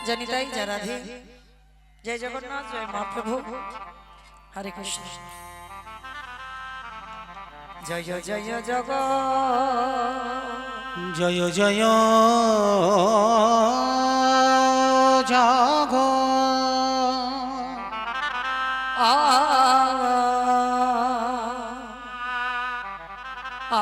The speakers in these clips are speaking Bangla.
জানি তাই যা রাধে। জয় জগন্নাথ, জয় মহাপ্রভু, হরে কৃষ্ণ। জয় জয় জয় জগ, জয় জয় জগ আ আ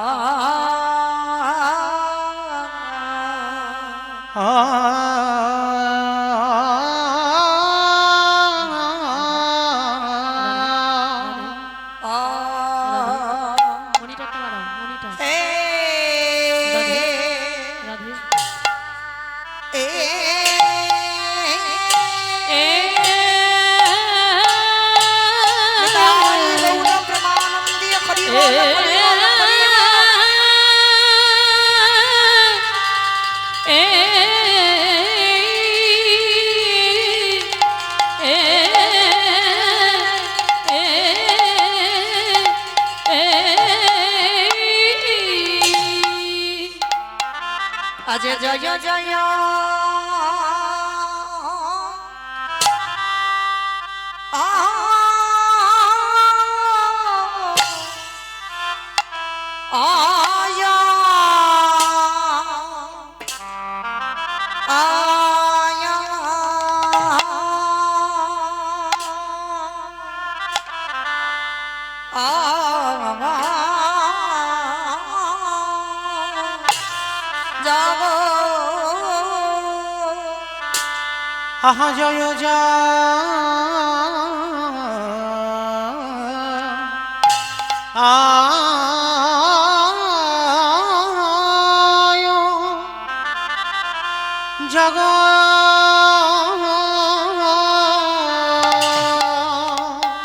আজ জয় জয় আয়া আয়া যাব আহা জয় জয় জগ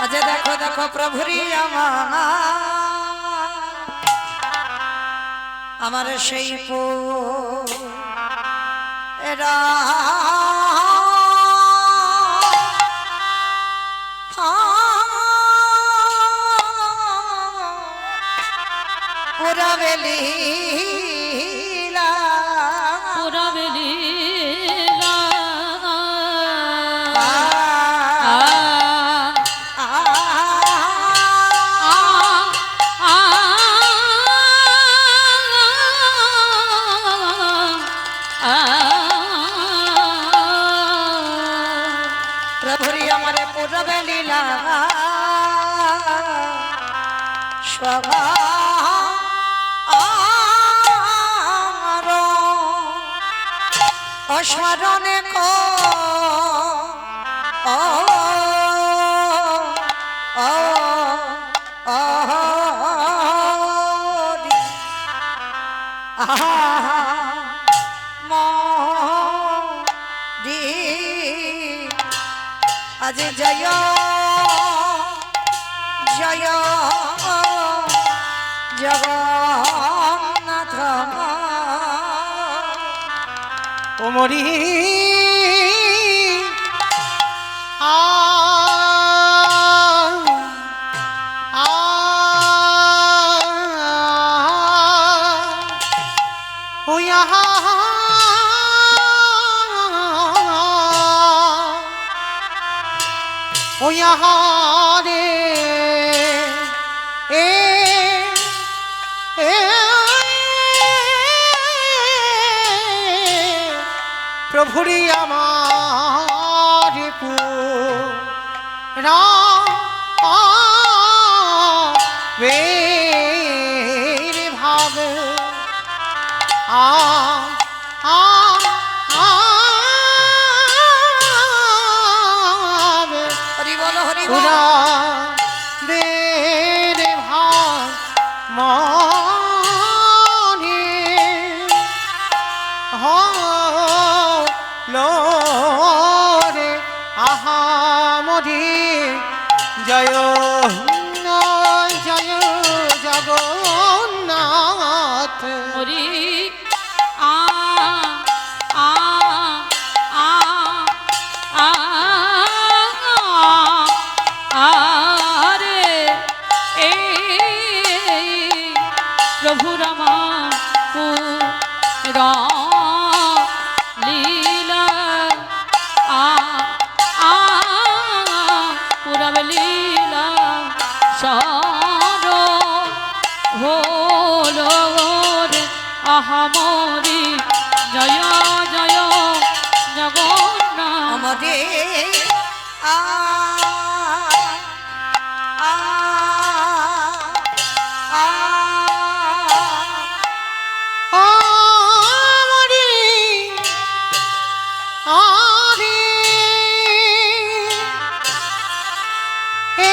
আচ্ছা দেখো দেখো প্রভুরি আমার সেই এরা পুরা বেলীলা পুরা বেলীলা প্রভুরি আমারে পুরা বেলীলা স্বভা অস্মরণে কো ও ও ও মরি আজ জয় জয় জগন্নাথ ওমরি ও ইহা ও ইহা রে এ প্রভুরি আমার পুরা ভাবে হরি বল হরি বল পুরা বের ভাব মনে হলো রে আহা মরি জয় জয় জগন্নাথ হরি আ আ আ আ আরে এ প্রভু রামা পুরা লীলা আহামরি জয় জয় জগন্নাথ আমাদের আ আমরি আরে এ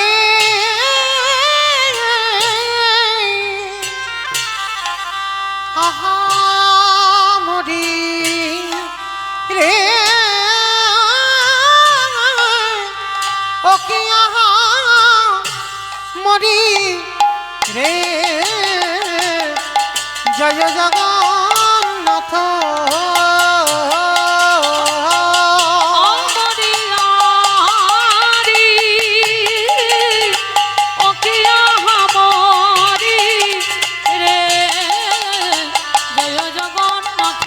আহামরি রে ও কি আহামরি রে জয় জগন্নাথ অমরিয়ারি অকিয়া হামরি রে জয় জগন্নাথ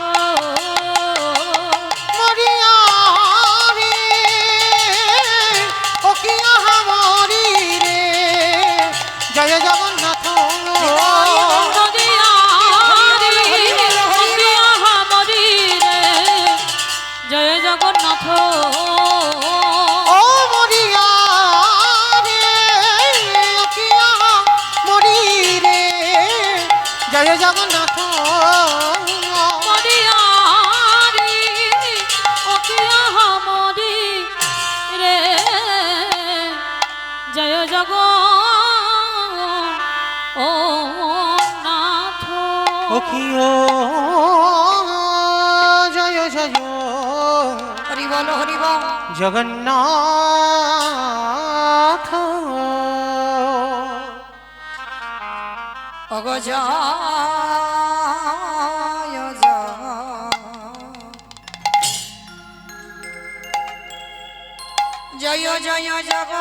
মরিয়া রে ও কি আহামরি রে জয় জগন্নাথ জয় জগন্নাথ ও মরিয়া রে ও কি আহামরি রে জয় জগন্নাথ মরিয়ারি অকিয়া হামরি রে জয় জগন্নাথ ও কি ও জয় জয় হরি বল হরি বল জগন্নাথ অগজ জয় জয় জগ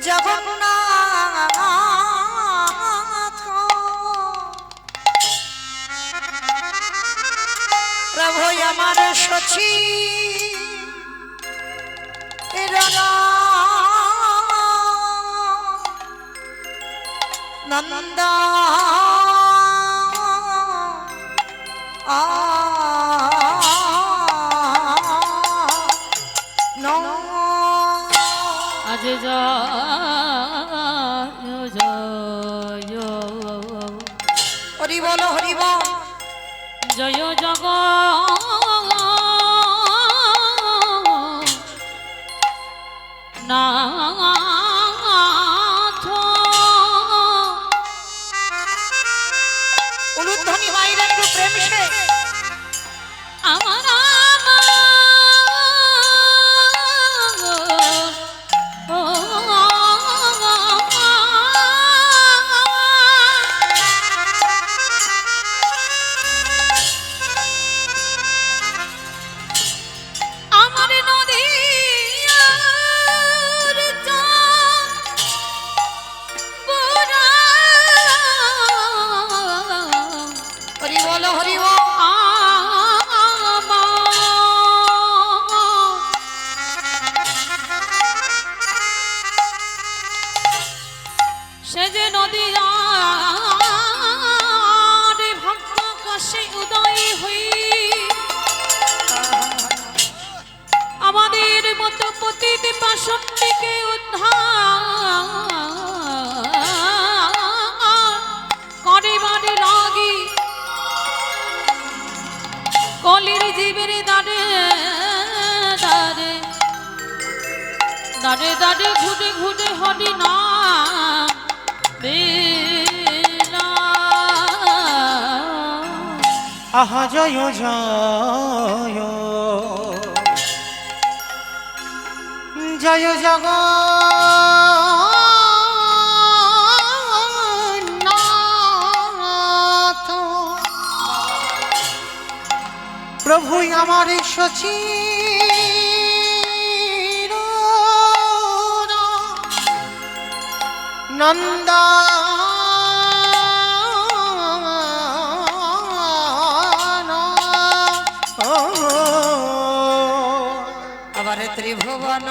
জগন্নাথ প্রভু আমার সচি নন্দ আজ জয় জয় হরি বল হরি বল জয় জগ নাথ উলুধ্বনি মাইরা একটু প্রেম সে আমার আমার নদী হরি বল হরি বল সে যে নদী ভক্ত কাশে উদয় হই আমাদের মতো পতিত পাষণ্ডকে উদ্ধার করিবার লাগি কলির জীবের দাঁড়ে দাঁড়ে দাঁড়ে দাঁড়ে ঘুটে ঘুটে হরি না আহা জয় জয় জয় জগন্নাথ প্রভু আমার সচি নন্দা এবারে ত্রিভুবন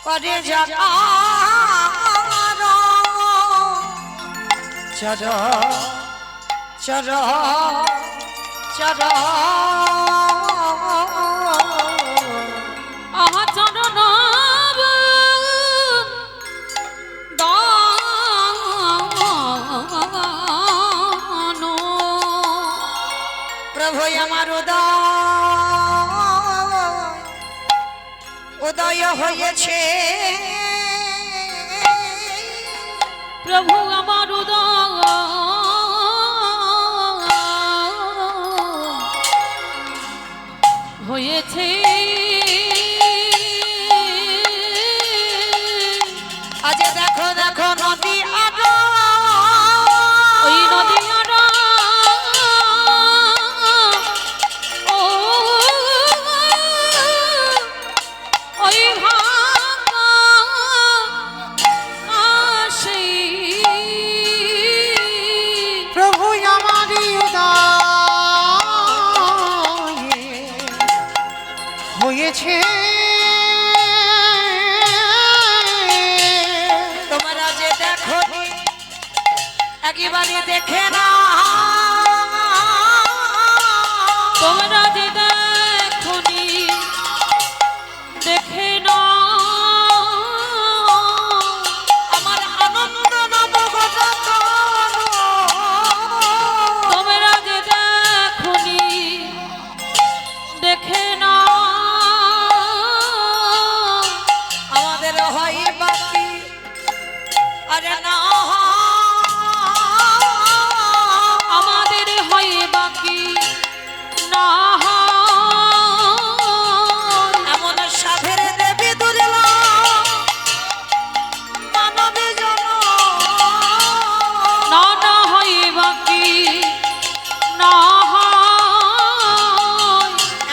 করে জাগার চর চর চর আহা চরণ দান প্রভু আমার উদয় হয়েছে প্রভু আমার উদয় হয়েছে আজ দেখো দেখো নদী আরো ওই নদী আর ওই ভাসি প্রভু আমারই উদয় হয়েছে তোমরা যে দেখো একেবারে দেখে না তোমরা যে দেখনি দেখে না আমার আনন্দ নবগত তোমরা যে দেখনি দেখে না আমাদের হয় বাকি আরে না আমাদের হয় বাকি না এমন সাধের দেবী দুর্লা মানবে জন না না হয় বাকি না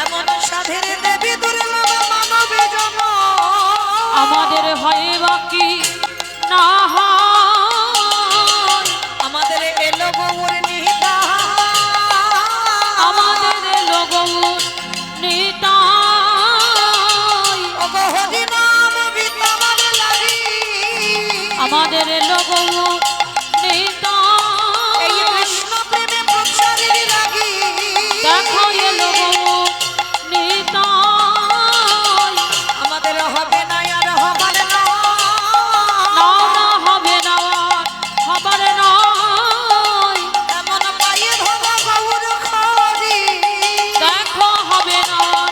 এমন সাধের দেবী দুর্লা মানবে জন আমাদের হয় বাকি না আমাদের এলো গৌর নিহিতা আমাদের লোক নিতাই অগহরি নাম বিদ্যমান লাগি আমাদের লোক এই নিতাই কৃষ্ণ প্রেমে প্রচারের লাগি দেখো এ লোক নিতাই আমাদের হবে না আর হবার না না না হবে না আর হবার নয় এমন পায়ে ধরা গৌর খরি দেখো হবে না আর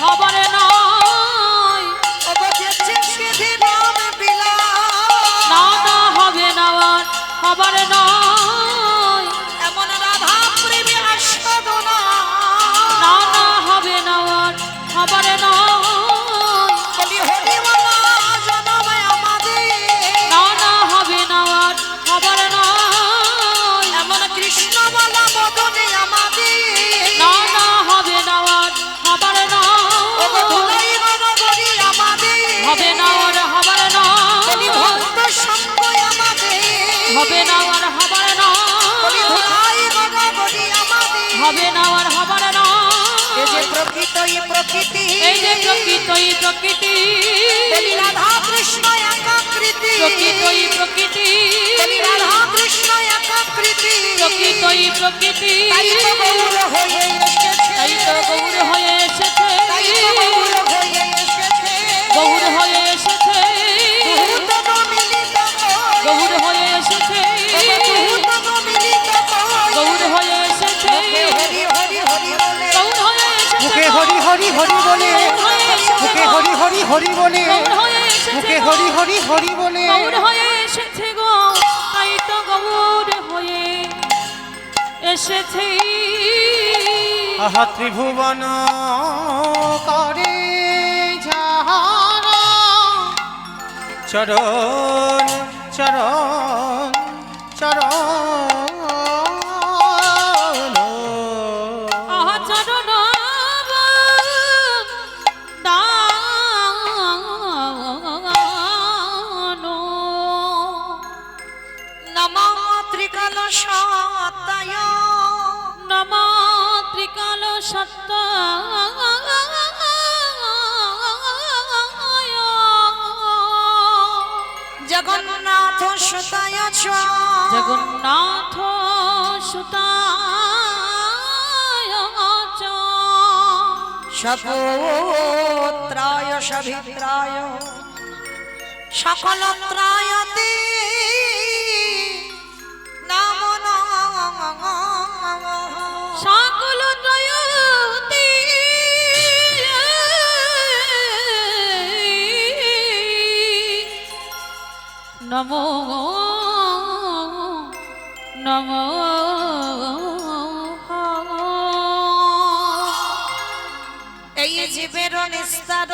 হবার নয় অবজেছে সেধি নাম বিলা না না হবে না আর হবার নয় এমন রাধা প্রেমে আস্বাদনা না না হবে না আর হবার নয় বলি হরিমালা জনমে আমাদের না না হবে না আর হবার নয় এমন কৃষ্ণমালা বদনে আমাদের না না হবে না আর হবার নয় ধুলাই গণগরি আমাদের হবে না আর হবার বলি নয় ভক্ত সঙ্গ আমাদের হবে না আর হবার বলি নয় ধুলাই গণগরি আমাদের হবে না আর হবার এই যে নয় প্রকৃত এই প্রকৃতি এই যে প্রকৃত এই প্রকৃতি বলি রাধা কৃষ্ণ একাকৃতি প্রকৃত এই প্রকৃতি বলি রাধা কৃষ্ণ একাকৃতি প্রকৃত এই প্রকৃতি তাই তো গৌর হয়ে এসেছে তাই তো গৌর হয়ে এসেছে তাই তো গৌর হয়ে এসেছে গৌর হয়ে এসেছে দুহুতন মিলিত হয়। গৌর হয়ে এসেছে দুহুতন মিলিত হয়। গৌর হয়ে এসেছে হরি হরি হরি বলে গৌর হয়ে এসেছে মুখে হরি হরি হরি বলে মুখে হরি হরি হরি বলে গৌর হয়ে এসেছে মুখে হরি হরি হরি বলে গৌর হয়ে এসেছে গো তাই তো গৌর হয়ে এসেছে আহা ত্রিভুবন করে যাহারা চরণ চরণ চরণ আহা চরণ দানো নমো ত্রিকাল সত্তায় নম ত্রিকাল সত্তা সুতায় চ জগন্নাথ সুতায় চ সপুত্রায় সভিত্রায় সকলত্রায়তে নমো নমঃ সকল ত্রয়তে নমো নমো এই জীবের নিস্তার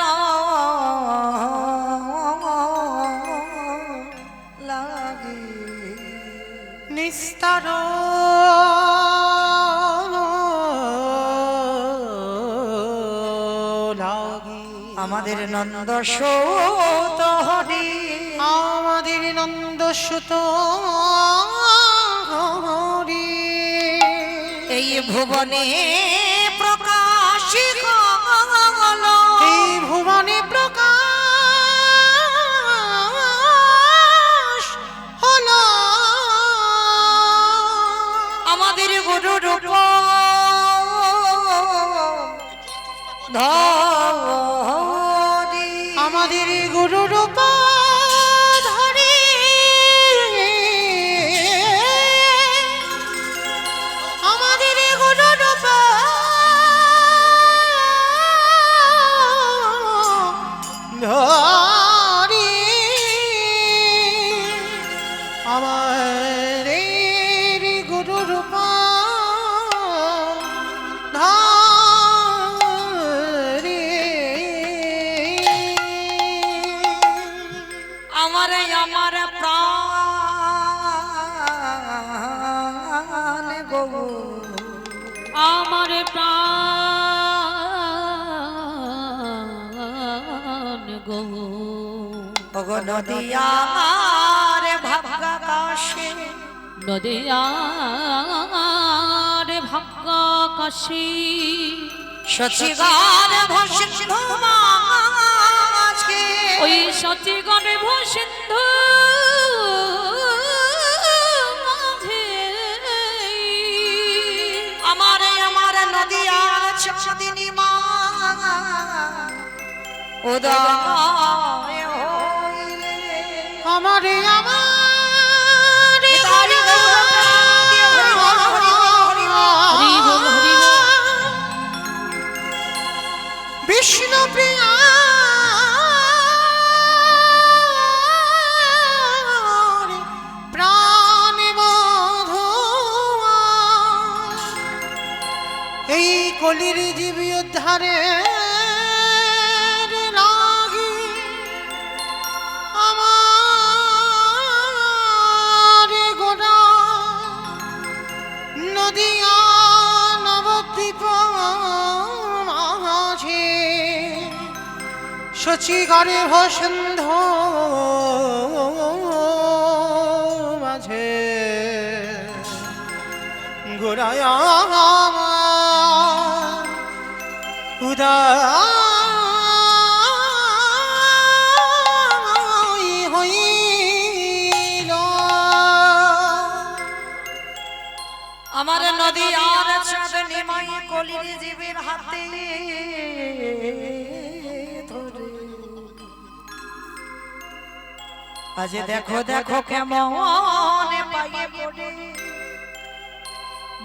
লাগে নিস্তার লাগি আমাদের নন্দ সৌত হরি আমাদের নন্দসুত হরি এই ভুবনে প্রকাশিত এই ভুবনে প্রকাশ হলো আমাদের গুরু রূপ ধরি আমাদের গুরু রূপ ধরি আমাদের গুরু রূপ ধরি আমাদের গুরু রূপ ধরি আমার প্রাণ গো আমার প্রাণ গো ওগো নদিয়ার ভাগাকাশে নদিয়ার ভাগ্য কাশী সচিগার ভসিন্ধু মাঝে ওই সচিগণে ভসিন্ধু মাঝে আমার নদিয়ার চাঁদিনী মা উদয় হইলে আমারে আমার হরি বল, হরি বল, হরি বল, হরি বল। হরি বল হরি বল বিষ্ণু প্রিয়া প্রাণ বধূ এই কলির জীবী উদ্ধারে লাগি আমার গোড়া নদিয়া নবদ্বীপ মাঝে সচিগারে ভসন্ধু মাঝে গোড়ায় উদয় হইল আমার নদিয়ার চাঁদনী মাই কলির জীবের হাতে ধরে আজ দেখো দেখো কেমন পাইয়ে পড়ে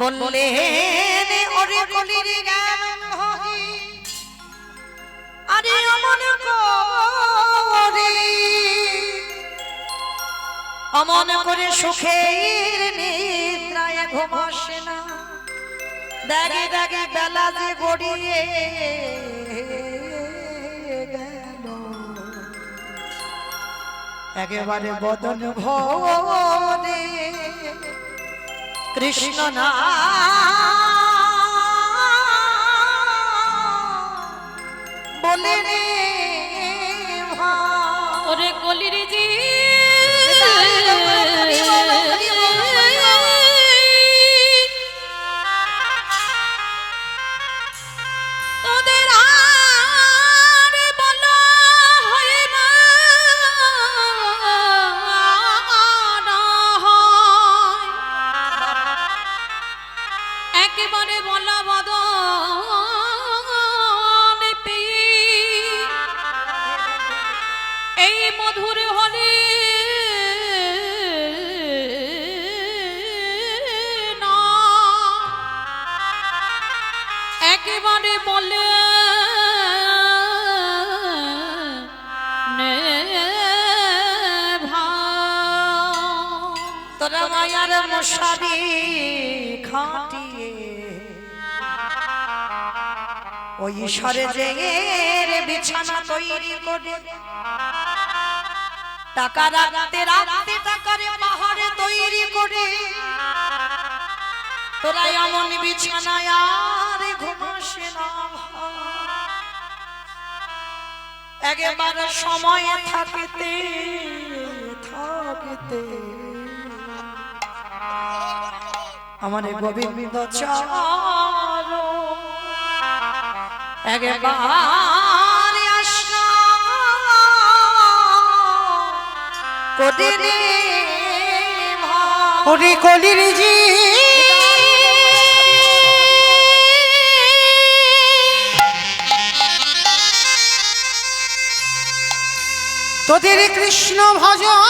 বললে ওরে কলির জ্ঞান হই আরে অমন করে অমন করে সুখের নিদ্রায় ঘুম আসে না দাগে দাগে বেলা যে গড়িয়ে গেল একেবারে বদন ভরে কৃষ্ণ না বলে রে ওরে কলির জি তোদের আর বলা হয় না মশারি খাটিয়ে ওই সরে জেগের বিছানা তৈরি করে টাকা রাখতে রাখতে টাকারে পাহাড়ে তৈরি করে তোরা এমন বিছানায় আর ঘুমাসে না একবার সময় থাকতে থাকতে আমার গোবিন্দ চার একবার আসনা কোদিনে ওরে কলির জি তোদের কৃষ্ণ ভজন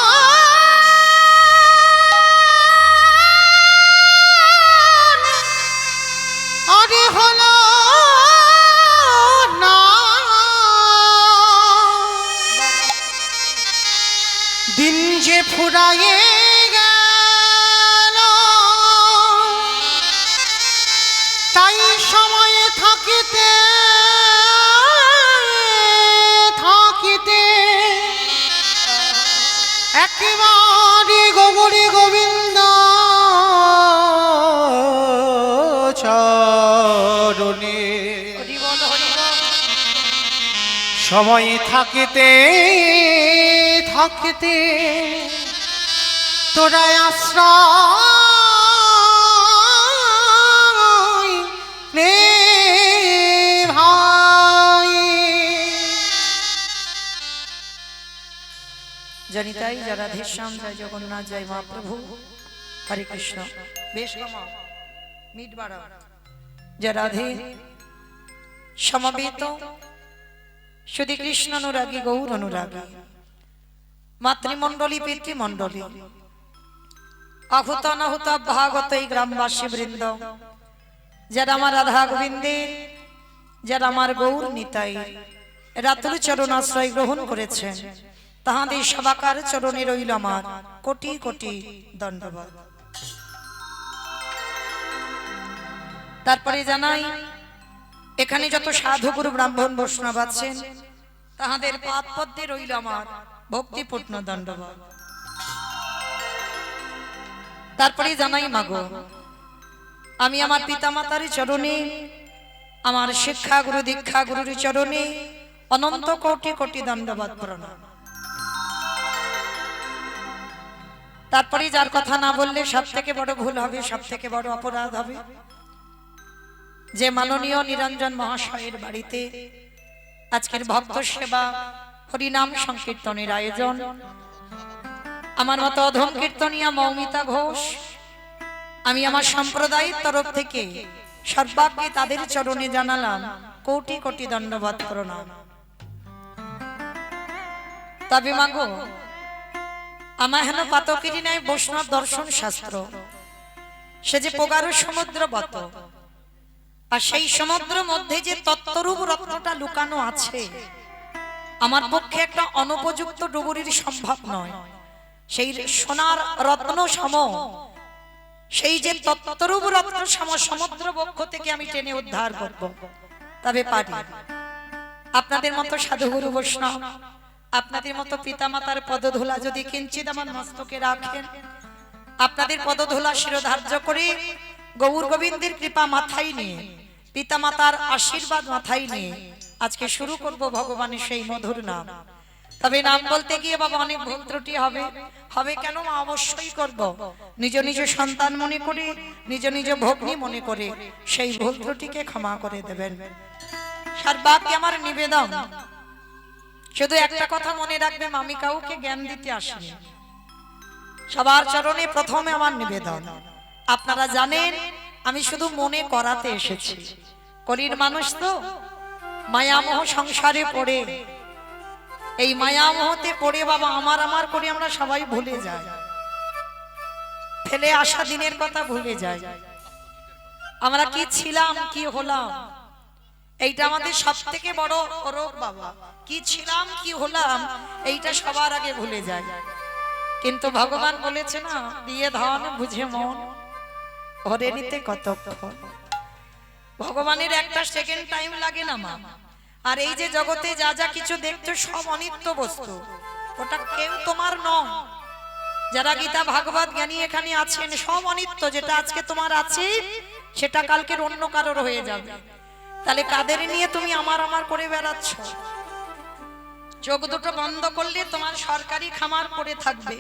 আরে হলো না দিন যে ফুরায়ে গেল তাই সময়ে থাকিতে থাকিতে একেবারে গোগরে গোবিন্দ চরণে সময় থাকিতে থাকিতে তোরা আশ্রয় নে ভাই জানি তাই যারা ধীশ্যাম জয় জগন্নাথ জয় মহাপ্রভু হরে কৃষ্ণ বেশ কমাও মিট বাড়াও জয় রাধে সমবেত শুধু কৃষ্ণ অনুরাগী গৌর অনুরাগী মাতৃমণ্ডলী পিতৃমণ্ডলী আহুত অনাহুত ভাগত এই গ্রামবাসী বৃন্দ যারা আমার রাধা গোবিন্দের যারা আমার গৌর নিতাই রাতুল চরণ আশ্রয় গ্রহণ করেছেন তাহাদের সবাকার চরণে রইল আমার কোটি কোটি দণ্ডবাদ। তারপরে জানাই এখানে যত সাধুগুরু ব্রাহ্মণ বৈষ্ণব আছেন তাহাদের পাদ পদ্মে রইল আমার ভক্তিপূর্ণ দণ্ডবাদ। তারপরে জানাই মাগো আমি আমার পিতামাতার চরণে আমার শিক্ষা গুরু দীক্ষা গুরুর চরণে অনন্ত কোটি কোটি দণ্ডবাদ প্রণাম। তারপরে যার কথা না বললে সব থেকে বড় ভুল হবে, সব থেকে বড় অপরাধ হবে, যে মাননীয় নিরঞ্জন মহাশয়ের বাড়িতে আজকের ভক্ত সেবা হরিনাম সংকীর্তনের আয়োজন, আমার মতো অধম কীর্তনিয়া মৌমিতা ঘোষ, আমি আমার সম্প্রদায়ের তরফ থেকে সর্বাগ্রে তাদের চরণে জানালাম কোটি কোটি দণ্ডবাদ প্রণাম। তবে মাগো আমার হেন পাতকিরি নাই বৈষ্ণব দর্শন শাস্ত্র, সে যে প্রগাঢ় সমুদ্র বত, আর সেই সমুদ্র মধ্যে যে তত্ত্বরূপ রত্নটা লুকানো আছে আমার পক্ষে একটা অনুপযুক্ত ডুবুরির সম্ভব নয়। সেই সোনার রত্ন সম, সেই যে তত্ত্বরূপ রত্ন সম সমুদ্র বক্ষ থেকে আমি টেনে উদ্ধার করব, তবে পারি। আপনাদের মতো সাধুগুরু বৈষ্ণব, আপনাদের মতো পিতামাতার পদধূলা যদি কিঞ্চিত আমার মস্তকে রাখেন, আপনাদের পদধূলা শিরোধার্য করে গৌর গোবিন্দের কৃপা মাথায় নিয়ে, পিতামাতার আশীর্বাদ মাথায় নিয়ে আজকে শুরু করব ভগবানের সেই মধুর নাম। তবে নাম বলতে গিয়ে বাবা অনেক ভুল ত্রুটি হবে, হবে কেন অবশ্যই করব, নিজ নিজ সন্তান মনে করে, নিজ নিজ ভগ্নী মনে করে সেই ভুল ত্রুটিকে ক্ষমা করে দেবেন। সর্বাগ্রে আমার নিবেদন, শুধু একটা কথা মনে রাখবেন, আমি কাউকে জ্ঞান দিতে আসিনি, সবার চরণে প্রথমে আমার নিবেদন। আপনারা জানেন আমি শুধু মনে করাতে এসেছি, কলির মানুষ তো মায়ামোহ সংসারে পড়ে, এই মায়ামোহতে পড়ে বাবা আমার আমার করে আমরা সবাই ভুলে যাই, ফেলে আসা দিনের কথা ভুলে যাই, আমরা কি ছিলাম কি হলাম, এইটা আমাদের সব থেকে বড় রোগ বাবা। কি ছিলাম কি হলাম এইটা সবার আগে ভুলে যায়। কিন্তু ভগবান বলেছে না, দিয়ে ধন বুঝে মন ওরে নিতে কতক্ষণ। ভগবানের একটা সেকেন্ড টাইম লাগে না মা। আর এই যে জগতে যা যা কিছু দেখছো সব অনিত্য বস্তু, ওটা কেউ তোমার নয়। যারা গীতা ভাগবত জ্ঞানী এখানে আছেন সব অনিত্য। যেটা আজকে তোমার আছে সেটা কালকের অন্য কারোর হয়ে যাবে। তাহলে কাদের নিয়ে তুমি আমার আমার করে বেড়াচ্ছ? চোখ দুটো বন্ধ করলে তোমার সরকারি খামার পড়ে থাকবে।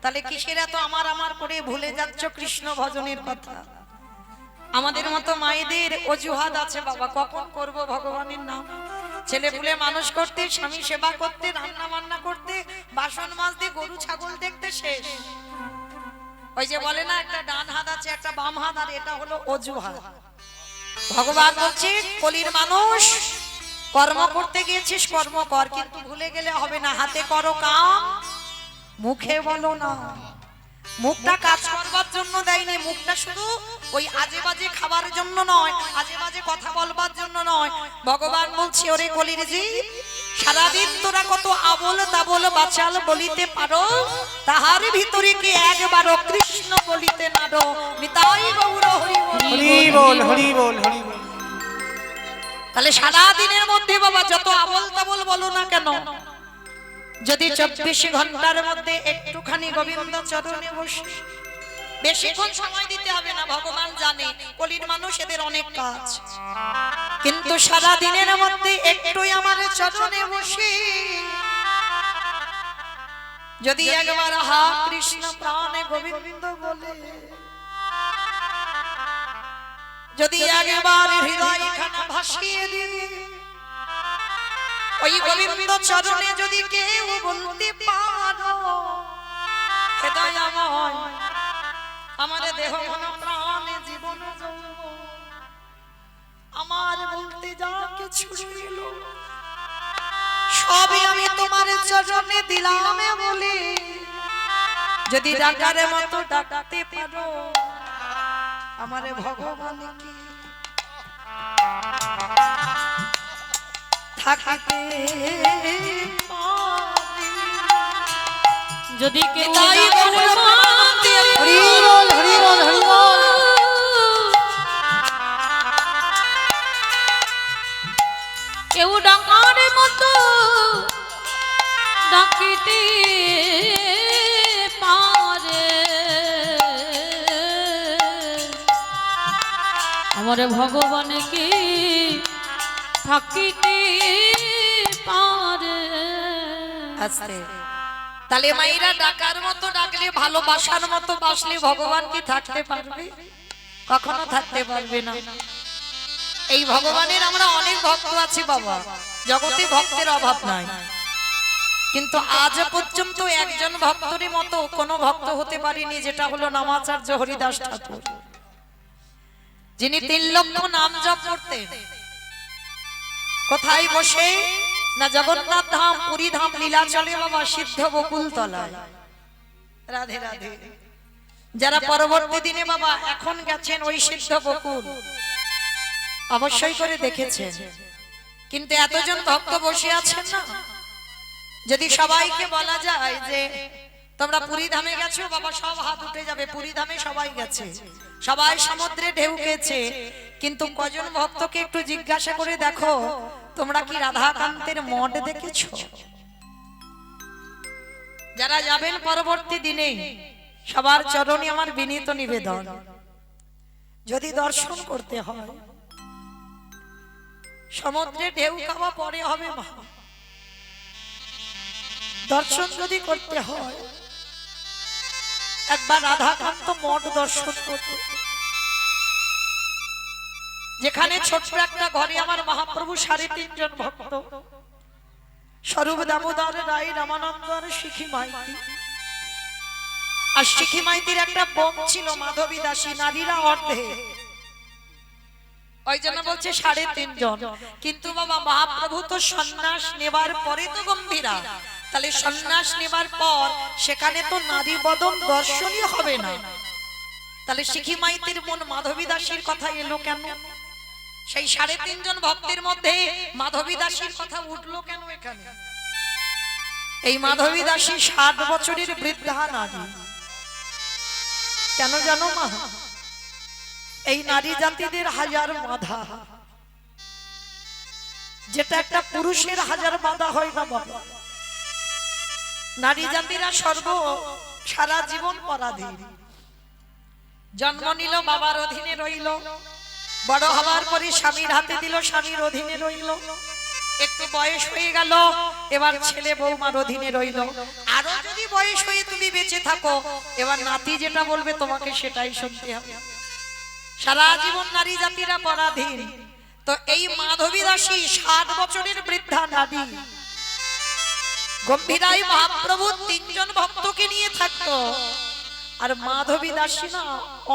তাহলে কিসের এত আমার আমার করে ভুলে যাচ্ছ কৃষ্ণ ভজনের কথা? আমাদের মতো মায়েদের অজুহাত আছে বাবা, কখন করব ভগবানের নাম। ছেলে পুলে মানুষ করতে, স্বামী সেবা করতে, রান্না বান্না করতে, বাসন মাজতে, গরু ছাগল দেখতে শেষ। ওই যে বলে না একটা ডান হাত আছে একটা বাম হাত, আর এটা হলো অজুহাত। ভগবান বলছে কলির মানুষ কর্ম করতে গিয়েছিস কর্ম কর, কিন্তু ভুলে গেলে হবে না। হাতে করো কাম, মুখে বলো না। মুখটা কাজ করবার জন্য দেয়নি, মুখটা শুধু ওই আজে বাজে খাবার জন্য নয়, আজে বাজে কথা বলবার জন্য নয়। ভগবান বলছে ওরে কলির জীব, সারাদিন তোরা কত আবল তাবল বাচাল বলিতে পারো, তাহার ভিতরে কি একবারও কৃষ্ণ বলিতে নারো। নিতাই গৌর হরি বল। হরি বল, হরি বল, হরি বল। তাহলে সারাদিনের মধ্যে বাবা যত আবল তাবল বলো না কেন, যদি 24 ঘন্টার মধ্যে একটুখানি গোবিন্দ চরণে বসে, বেশিক্ষণ সময় দিতে হবে না। ভগবান জানে কলির মানুষ এদের অনেক কাজ, কিন্তু সারা দিনের মধ্যে একটুই আমার চরণে বসে যদি একবার হা কৃষ্ণ প্রাণে গোবিন্দ বলে, যদি একবার হৃদয় খানা ভাসিয়ে দিই, ওই গোবিন্দ চরণে যদি কেউ বলতে পারো হৃদয়ময় আমার দেহ মন প্রাণে জীবন যৌবন আমার বলতে যা কিছু ছিল সবই আমি তোমার চরণে দিলাম বলে, যদি ডাকার মতো ডাকতে পারো আমার ভগবান কি থাকতে যদি কেউ তাই ডাকার মতো হরি বল, হরি বল, হরি বল। কেউ ডাকার মতো ডাকিতে পারে আমার ভগবান কি থাকিতে পারে। আস্তে তাহলে মাইরা ডাকার মতো ডাকলে, ভালোবাসার মতো বাসলে ভগবান কি থাকতে পারবে? কখনো থাকতে পারবে না। এই ভগবানের আমরা অনেক ভক্ত আছি বাবা, জগতে ভক্তের অভাব নাই, কিন্তু আজ পর্যন্ত একজন ভক্তের মতো কোনো ভক্ত হতে পারেনি, যেটা হলো নামাচার্য হরিদাস ঠাকুর, যিনি 3 লক্ষ নাম জপ করতেন। কোথায় বসে না জগন্নাথ ধাম, পুরী ধাম লীলা চলে বাবা সিদ্ধ বকুল তলায়। রাধে রাধে। যারা পরবর্তী দিনে বাবা এখন গেছেন ওই সিদ্ধ বকুল অবশ্যই করে দেখেছেন, কিন্তু এতজন ভক্ত বসে আছেন না, যদি সবাইকে বলা যায় যে তোমরা পুরী ধামে গেছো বাবা, সব হাত উঠে যাবে। পুরী ধামে সবাই গেছে, সবাই সমুদ্রে ঢেউ খেয়েছে, কিন্তু কজন ভক্তকে একটু জিজ্ঞাসা করে দেখো তোমরা কি রাধাকান্তের মঠ দেখেছো? যারা যাবেন পরবর্তী দিনে সবার চরণে আমার বিনীত নিবেদন, যদি দর্শন করতে হয় সমুদ্রে ঢেউ খাওয়া পরে হবে মা, দর্শন যদি করতে হয় একবার রাধাকান্ত মঠ দর্শন করতে, যেখানে ছোট্ট একটা ঘরে আমার মহাপ্রভু 3.5 জন ভক্ত, স্বরূপ দামোদর রায়, রামানন্দ আর শিখি মাইতি। আর শিখি মাইতির একটা বোন ছিল মাধবী দাসী, নারীরা অর্ধে, ওই জন্য বলছে 3.5 জন। কিন্তু বাবা মহাপ্রভু তো সন্ন্যাস নেবার পরে তো গম্ভীরা, তাহলে সন্ন্যাস নেবার পর সেখানে তো নারী বদন দর্শনই হবে না, তাহলে শিখি মাইতির বোন মাধবী দাসীর কথা এলো কেন? সেই 3.5 জন ভক্তের মধ্যে মাধবী দাসীর কথা উঠলো কেন এখানে? এই মাধবী দাসী 60 বছরের বৃদ্ধা নারী। কেন জানো মা? এই নারী জাতিদের হাজার বাধা, যেটা একটা পুরুষের হাজার বাধা হয় না বাবা। নারী জাতিরা সারা জীবন পরাধীন। জন্ম নিল, বাবার অধীনে রইল, বড় হবার পরে স্বামীর হাতে দিল, স্বামীর অধীনে রইল, একটু বয়স হয়ে গেল, এবার ছেলে বৌমার অধীনে রইল, আরো যদি বয়স হয়ে তুমি বেঁচে থাকো, এবার নাতি যেটা বলবে তোমাকে সেটাই শুনতে হবে। সারা জীবন নারী জাতিরা পরাধীন। তো এই মাধবী দাসী 60 বছরের বৃদ্ধা নারী, গম্ভীরাই মহাপ্রভু 3 জন ভক্তকে নিয়ে থাকতো, আর মাধবী দাসী না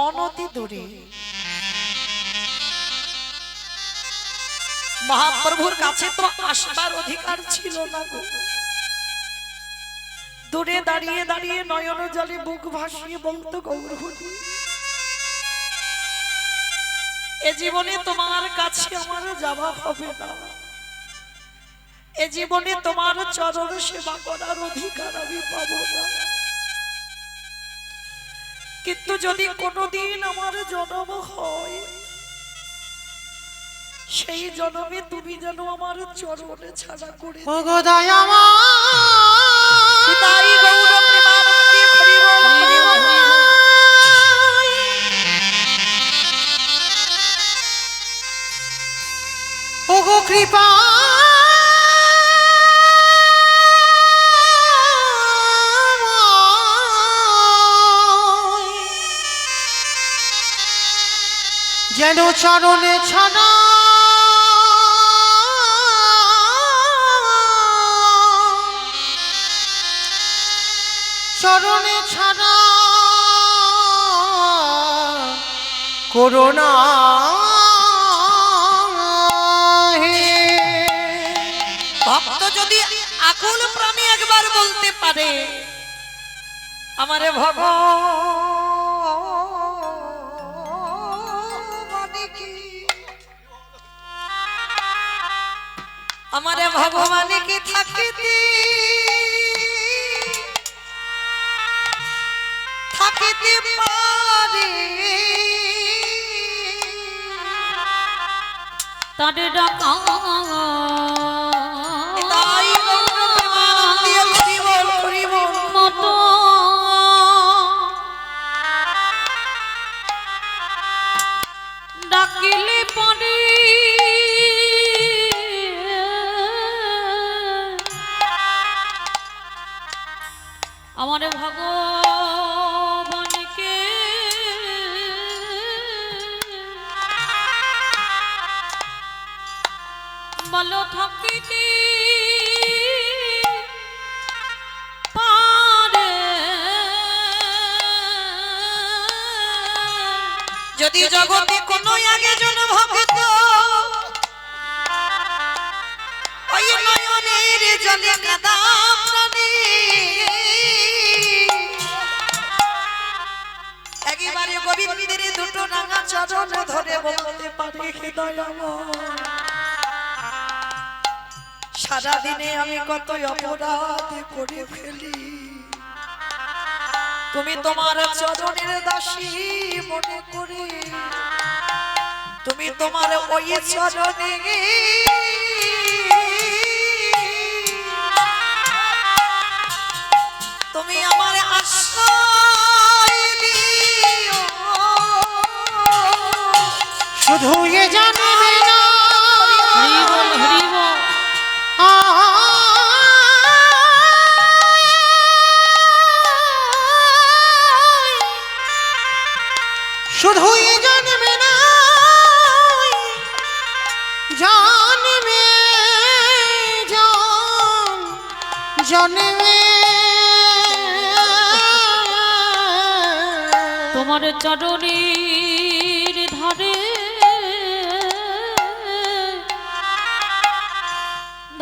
অনতি দূরে মহাপ্রভুর কাছে তো আসবার অধিকার ছিল না গো। দূরে দাঁড়িয়ে দাঁড়িয়ে নয়ন জলে বুক ভাসিয়ে বলতো, গৌর হরি, এ জীবনে তোমার কাছে আমার যাওয়া হবে না, এ জীবনে তোমার চরণ সেবা করার অধিকার আমি পাবো না, কিন্তু যদি কোনোদিন আমার জন্ম হয়, সেই জন্মে তুমি যেন আমার চরণে ছাড়া করে দিও। ওগো দয়াময়, তাই গৌর প্রেমানন্দে হরি বল, হরি বল। ওগো কৃপা যেন চরণে ছাড়া চরণে ছাড়া করোনা ভক্ত যদি আকুল প্রাণী একবার বলতে পারে, আমারে আমারে ভগবানে কি থাকিতে থাকিতে পারে, তাদের ডাকা তাই গৌর প্রেমানন্দে হরি বল, হরি বল। মতো ডাকিলে পরে আমার ভগবানকে বলো থাকিতে পারে, যদি জগতে কোনো আগে জন ভক্ত ওই নয়নের জলে কাদা প্রাণী একেবারে গোবিন্দের দুটো রাঙা চরণ ধরে বলতে পারে, হে দয়াময়, সারাদিনে আমি কত অপরাধ করে ফেলি, তুমি তোমার চরণের দাসী মনে করে, তুমি তোমার ওই চরণে তুমি আমার আশ্রয় দিও, শুধু এ জানবে না হরি বল, হরি বল। শুধু এ জানবে না জানবে জানবে তোমার চরণের ধারে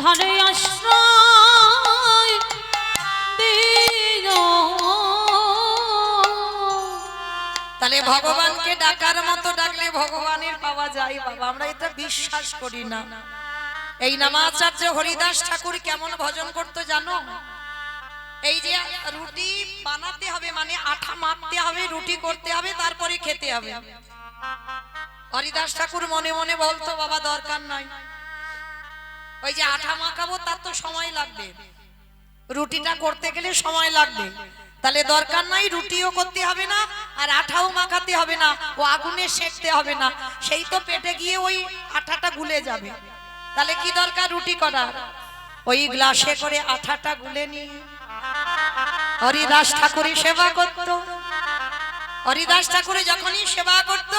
ধারে আশ্রয় দিও। তাহলে ভগবানকে ডাকার মতো ডাকলে ভগবানের পাওয়া যায় বাবা, আমরা এটা বিশ্বাস করি না। এই নামাচার্য হরিদাস ঠাকুর কেমন ভজন করতো জানো? এই যে রুটি বানাতে হবে মানে আঠা মাখতে হবে, রুটি করতে হবে, তারপরে খেতে হবে। হরিদাস ঠাকুর মনে মনে বলতো বাবা দরকার নাই, ওই যে আঠা মাখাবো তার তো সময় লাগবে, রুটিটা করতে গেলে সময় লাগবে, তাহলে দরকার নাই, রুটিও করতে হবে না আর আঠাও মাখাতে হবে না, ও আগুনে সেকতে হবে না, সেই তো পেটে গিয়ে ওই আঠাটা গুলে যাবে। তাহলে কি দরকার রুটি করার? ওই গ্লাসে করে আঠাটা গুলে নিয়ে হরিদাস ঠাকুরই সেবা করত। হরিদাস ঠাকুর যখনই সেবা করত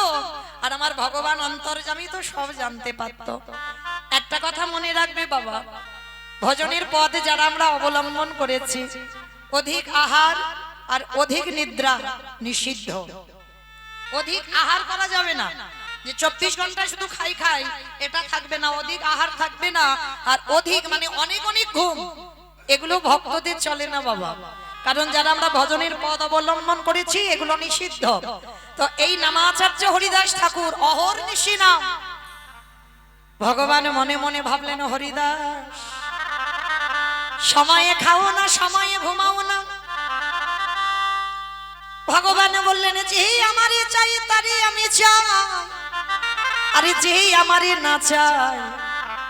আর আমার ভগবান অন্তর্যামী তো সব জানতে পারত। একটা কথা মনে রাখবে বাবা, ভজনের পথ যারা আমরা অবলম্বন করেছি, অধিক আহার আর অধিক নিদ্রা নিষিদ্ধ। অধিক আহার করা যাবে না, যে 24 ঘন্টা শুধু খাই খাই এটা থাকবে না, অধিক আহার থাকবে না, আর অধিক মানে অনেক অনেক ঘুম, এগুলো ভক্তদের চলে না বাবা। কারণ যারা আমরা ভজনের পথ অবলম্বন করেছি এগুলো নিষিদ্ধ। তো এই নামাচার্য হরিদাস ঠাকুর অহর্নিশি নাম, ভগবান মনে মনে ভাবলেন হরিদাস সময়ে খাও না, সময়ে ঘুমাও না। ভগবান বললেন যে আমারে চাই তারে আমি চাই, আরে যে আমারে না চাই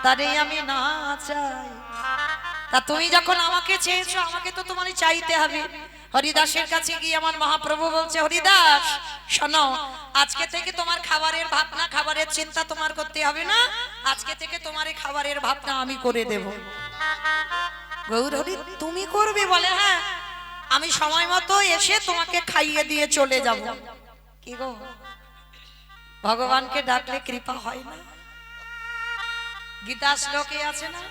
তারে আমি না চাই। তা তুমি যখন আমাকে চেয়েছো আমাকে তো তোমারই চাইতে হবে। হরিদাসের কাছে গিয়ে আমার মহাপ্রভু বলছে হরিদাস শোনো, আজকে থেকে তোমার খাবারের ভাবনা, খাবারের চিন্তা তোমার করতে হবে না, আজকে থেকে তোমার এই খাবারের ভাবনা আমি করে দেব। গৌর হরি তুমি করবে? বলে হ্যাঁ, আমি সময় মতো এসে তোমাকে খাইয়ে দিয়ে চলে যাব। কি গো, ভগবানকে ডাকলে কৃপা হয় না? গীতা শ্লোকে আছে না,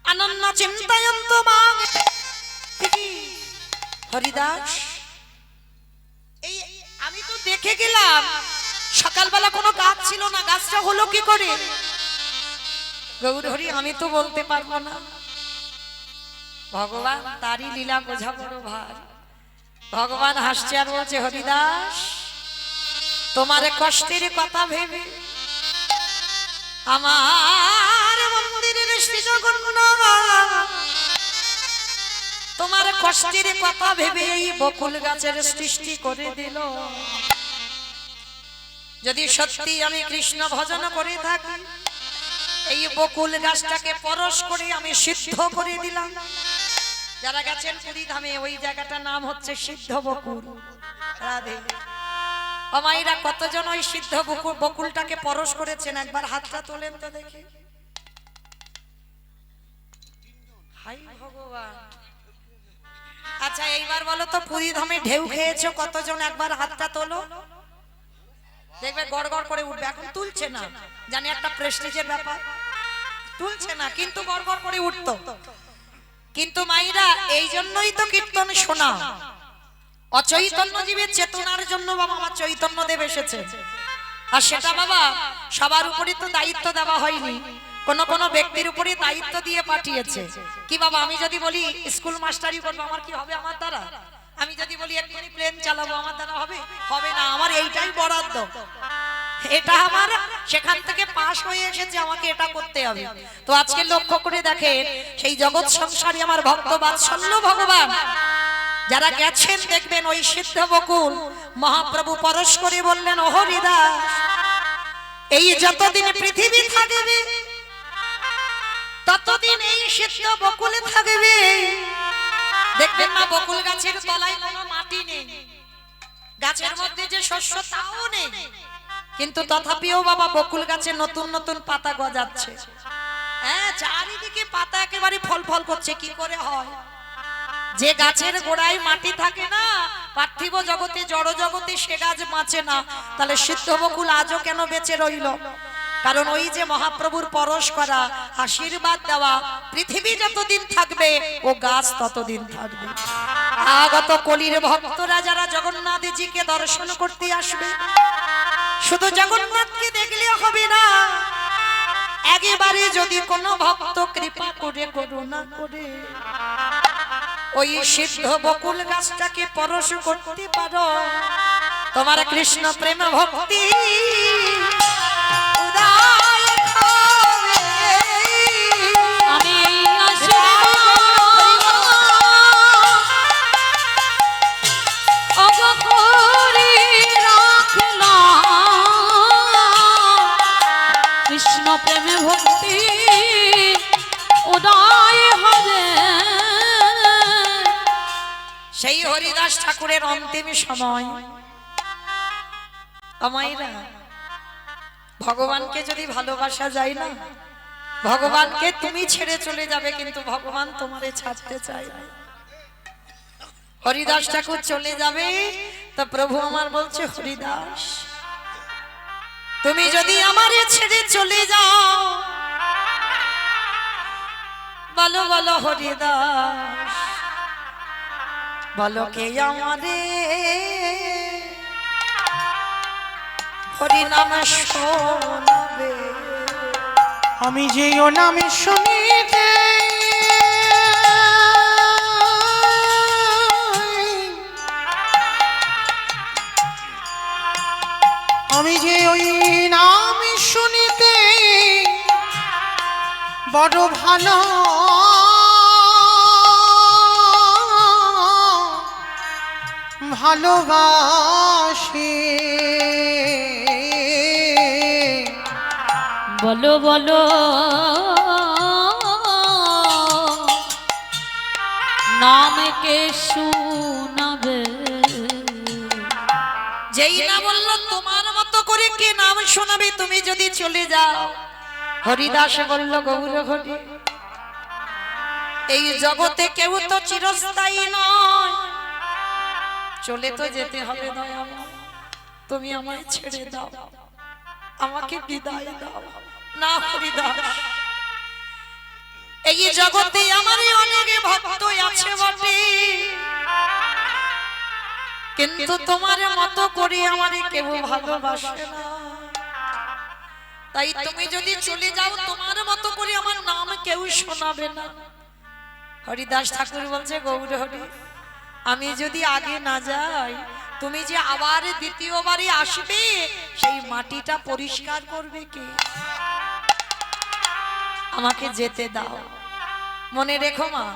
অনন্য চিন্তয়ন্ত মাং। হরিদাস এই আমি তো দেখে গেলাম সকালবেলা কোনো গাছ ছিল না, গাছটা হলো কি করে? গৌর হরি আমি তো বলতে পারবো না, ভগবান তারই লীলা বোঝা বড় ভার। ভগবান হাসছে আর বলছে হরিদাস তোমার কষ্টের কথা ভেবে আমার মন্দিরের শ্রী জগন্নাথ তোমার কষ্টের কথা ভেবে এই বকুল গাছের সৃষ্টি করে দিল। যদি সত্যি আমি কৃষ্ণ ভজন করে থাকি, এই বকুল গাছটাকে পরশ করে আমি সিদ্ধ করে দিলাম। যারা গেছেন পুরী ধামে ওই জায়গাটার নাম হচ্ছে সিদ্ধ বকুল। রাধে আমাইরা কতজন ওই সিদ্ধ বকুলটাকে পরশ করেছেন? একবার হাতটা তোলেন তো দেখি। হাই ভগবান। আচ্ছা এইবার বলো তো পুরী ধামে ঢেউ খেয়েছো কতজন? একবার হাতটা তোলো, দেখবে গড় গড় করে উঠবে। এখন তুলছে না, জানি একটা প্রেস্টিজের ব্যাপার, তুলছে না, কিন্তু গড় গড় করে উঠতো। কিন্তু মাইরা এই জন্যই তো কীর্তন শোনা, অচৈতন্য জীবের চেতনার জন্য বাবা আমার চৈতন্য দেব এসেছে। আর সেটা বাবা সবার উপরই তো দায়িত্ব দেওয়া হয়নি, কোন কোন ব্যক্তির উপরই দায়িত্ব দিয়ে পাঠিয়েছে। কি বাবা আমি যদি বলি স্কুল মাস্টারি করবো আমার কি হবে আমার দ্বারা? আমি যদি বলি এক্ষুনি প্লেন চালাবো আমার দ্বারা হবে? হবে না। আমার এইটাই বরাদ্দ, এটা আমার সেখান থেকে পাশ হয়ে এসেছে, আমাকে এটা করতে হবে। তো আজকে লক্ষ্য করে দেখেন সেই জগৎ সংসারী আমার ভক্ত বাৎসল্য ভগবান যারা গেছেন দেখবেন ওই সিদ্ধ বকুল মহাপ্রভু পরশ করে বললেন ও হরিদাস এই যতদিন পৃথিবী থাকবে ততদিন এই সিদ্ধ বকুলে থাকবে। দেখবেন না বকুল গাছের তলায় কোনো মাটি নেই, গাছের মধ্যে যে শস্য তাও নেই, কিন্তু তথাপিও বাবা বকুল গাছে নতুন নতুন পাতা গজাচ্ছে। হ্যাঁ, চারিদিকে পাতা একেবারে ফল ফল করছে। কি করে হয়? যে গাছের গোড়ায় মাটি থাকে না, পার্থিব জগতে জড় জগতে সে গাছ বাঁচে না। তাহলে সিদ্ধ বকুল আজও কেন বেঁচে রইল? কারণ ওই যে মহাপ্রভুর পরশ করা, আশীর্বাদ দেওয়া, পৃথিবী যতদিন থাকবে ও গাছ ততদিন থাকবে। আগত কলির ভক্তরা যারা জগন্নাথজিকে দর্শন করতে আসবে, শুধু জগন্নাথকে দেখলে হবে না, একেবারে যদি কোনো ভক্ত কৃপা করে করুণা করে ওই সিদ্ধ বকুল গাছটাকে পরশ করতে পারো, তোমার কৃষ্ণ প্রেম ভক্তি উদয় হবে। আমি এই আশীর্বাদ হরিদাস ঠাকুরের অন্তিম সময় আমাইরা ভগবানকে যদি ভালোবাসা যায় না, ভগবানকে তুমি ছেড়ে চলে যাবে, কিন্তু ভগবান তোমারে ছাড়তে চায় না। হরিদাস ঠাকুর চলে যাবে, তো প্রভু আমার বলছে, হরিদাস তুমি যদি আমারে ছেড়ে চলে যাও, বলো বলো হরিদাস, বলো কে আমারে হরিনাম শোনাবে। আমি যে ও নামে শুনিতে আমি যে ওই নাম শুনিতে বড় ভালো ভালোবাসি, বলো বলো নাম কে শোনাবে। যেই না বললো তোমার মতো করে কে নাম শোনাবে তুমি যদি চলে যাও। হরিদাস বলল, গৌর হরি, এই জগতে কেউ তো চিরস্থায়ী নয়, চলে তো যেতে হবে দয়াময়, তুমি আমায় ছেড়ে দাও, আমাকে বিদায় দাও না হরিদাস। এই জগতে আমার অনেক ভক্ত আছে বটে, কিন্তু তোমার মতো করে আমারে কেউ ভালোবাসে না, তাই তুমি যদি চলে যাও তোমার মতো করে আমার নাম কেউ শোনাবে না। হরিদাস ঠাকুর বলছে, গৌর হরি, আমি যদি আগে না যাই, তুমি যে আবার দ্বিতীয়বারে আসবে, সেই মাটিটা পরিষ্কার করবে কে? আমাকে যেতে দাও। মনে রেখো মা,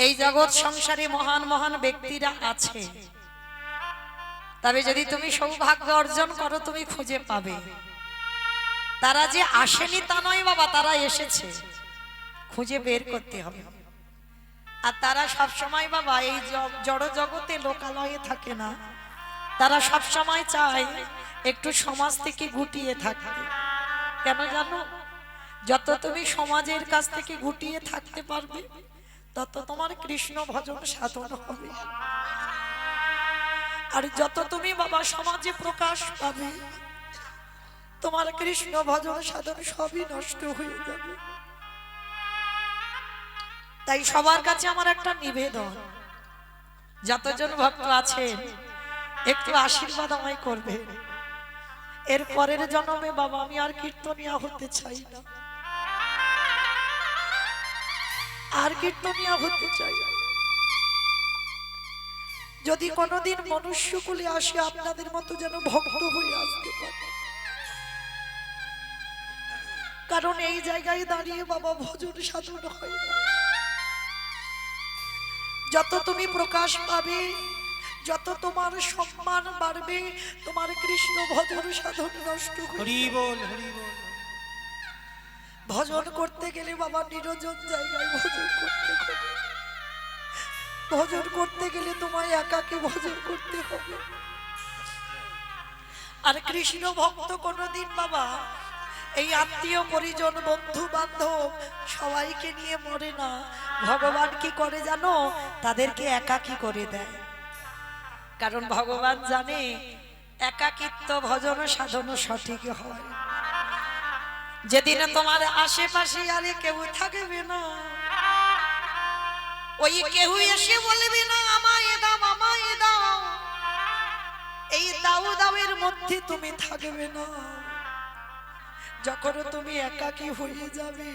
এই জগৎ সংসারে মহান মহান ব্যক্তিরা আছে, তবে যদি তুমি সৌভাগ্য অর্জন করো তুমি খুঁজে পাবে। তারা যে আসেনি তা নয় বাবা, তারা এসেছে, খুঁজে বের করতে হবে। আর তারা সব সময় বাবা এই জড় জগতে লোকালয়ে থাকে না, তারা সব সময় চায় একটু সমাজ থেকে গুটিয়ে থাকতে। কেন জানো? যত তুমি সমাজের কাছ থেকে গুটিয়ে থাকতে পারবে, তত তোমার কৃষ্ণ ভজন সাধন হবে। আর যত তুমি বাবা সমাজে প্রকাশ পাবে, তোমার কৃষ্ণ ভজন সাধন সবই নষ্ট হয়ে যাবে। তাই সবার কাছে আমার একটা নিবেদন, যতজন ভক্ত আছেন একটু আশীর্বাদ আমায় করবে। এর পরের জন্মে বাবা আমি আর কীর্তনিয়া হতে চাই না, আর কীর্তনিয়া হতে চাই না। যদি কোনোদিন মনুষ্যকুলে আসে, আপনাদের মতো যেন ভক্ত হয়ে আসতে পারে, কারণ এই জায়গায় দাঁড়িয়ে বাবা ভজন সাধন হয় না। যত তুমি প্রকাশ পাবে, যত তোমার সম্মান বাড়বে, তোমার কৃষ্ণ ভজন সাধন নষ্ট হবে। হরি বল হরি বল। ভজন করতে গেলে বাবা নিরজন জায়গায় ভজন করতে হবে, ভজন করতে গেলে তোমায় একাকে ভজন করতে হবে। আর কৃষ্ণ ভক্ত কোনদিন বাবা এই আত্মীয় পরিজন বন্ধু বান্ধব সবাইকে নিয়ে মরে না। ভগবান কি করে জানো? তাদেরকে একাকী করে দেয়, কারণ ভগবান জানে একাকিত্ব ভজন সাধন সঠিক হয়। যেদিন তোমার আশেপাশে আরে কেউ থাকবে না, ওই কেউ এসে বলবে না আমায় দাও আমায় দাও, এই দাও দাওয়ের মধ্যে তুমি থাকবে না। যখন তুমি একাকী হয়ে যাবে,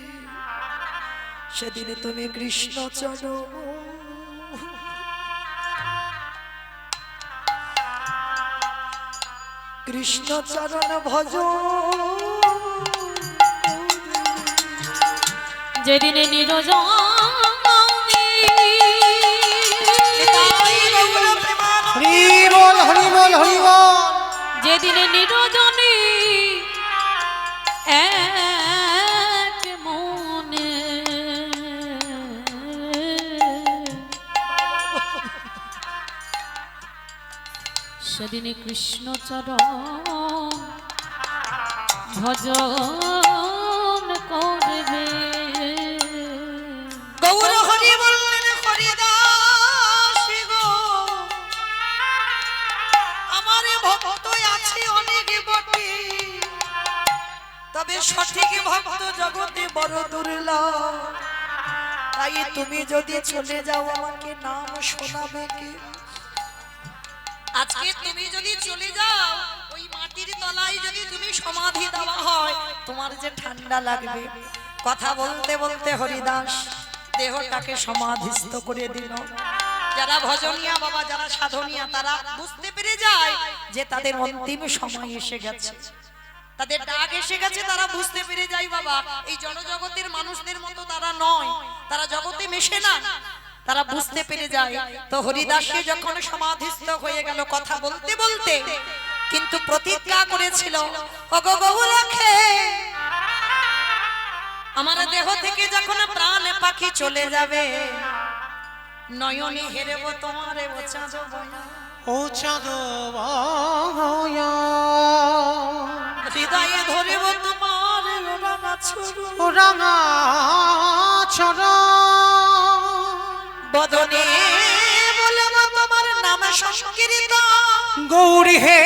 সেদিন তুমি কৃষ্ণ চরণ কৃষ্ণ চরণ ভজ। যেদিন নিরজন হরি বল হরি বল হরি বল। যেদিন নিরজনী এক মনে সেদিন কৃষ্ণ চরণ ভজন করবে। গৌর হরি বললেন হরিদাস গো, আমার ভক্ত আছে অনেক বটে, তবে সঠিক ভক্ত জগতে বড় দুর্লভ। তাই তুমি যদি চলে যাও আমাকে নাম শোনাবে কে? আজকে তুমি যদি চলে যাও, ওই মাটির তলায় যদি তুমি সমাধি দেওয়া হয়, তোমার যে ঠান্ডা লাগবে। কথা বলতে বলতে হরিদাস দেহটাকে সমাধিস্থ করে দিল। যারা ভজনিয়া বাবা, যারা সাধনিয়া, তারা বুঝতে পেরে যায় যে তাদের অন্তিম সময় এসে গেছে, তাদের ডাক এসে গেছে। তারা বুঝতে পেরে যায় বাবা, এই জড়জগতের মানুষদের মতো তারা নয়, তারা জগতে মেশে না, তারা বুঝতে পেরে যায়। তো হরিদাসী যখন সমাধিস্থ হয়ে গেল, কথা বলতে বলতে কিন্তু প্রতিজ্ঞা করেছিল, ওগো গৌরাখে, আমার দেহ থেকে যখন প্রাণ পাখি চলে যাবে, নয়নে হেরেব তোমারে ও চাঁদ বয়া, ও চাঁদ বয়া, হৃদয়ে ধরেব তোমার রাঙা ছুরু, ও রাঙা ছড়া, বদনে বলব তোমার নাম সংকীর্তন। গৌরী হে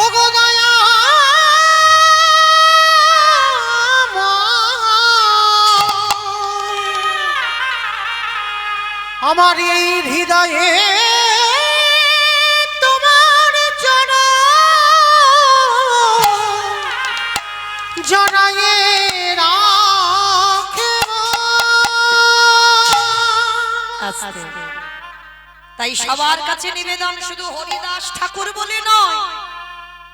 ও গো দয়া আমার এই হৃদয়ে তোমার চরণ জড়ায়ে রাখিব। তাই সবার কাছে নিবেদন, শুধু হরিদাস ঠাকুর বলে নয়,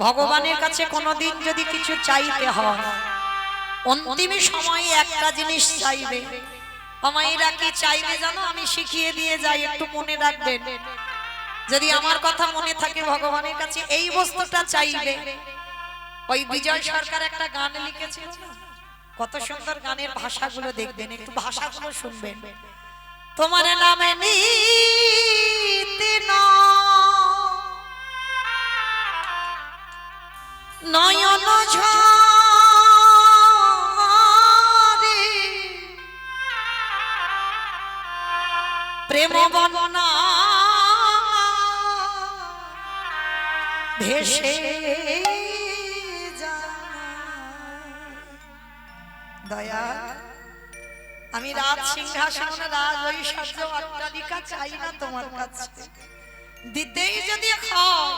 ভগবানের কাছে কোনোদিন যদি কিছু চাইতে হয়, অন্তিম সময়ে একটা জিনিস চাইবে। আমায়রা কি চাইবে জানো? আমি শিখিয়ে দিয়ে যাই, একটু মনে রাখবেন। যদি আমার কথা মনে থাকে, ভগবানের কাছে এই বস্তুটা চাইবে। ওই বিজয় সরকার একটা গান লিখেছিল না, কত সুন্দর গানের ভাষাগুলো দেখবেন, একটু ভাষাগুলো শুনবেন। তোমার নামে নিতে নয়ন ঝরে, প্রেম বন্যা ভেসে যায়। দয়া, আমি রাজ সিংহাসন, রাজ ঐশ্বর্য, অট্টালিকা চাই না তোমার কাছে। দিতেই যদি হয়,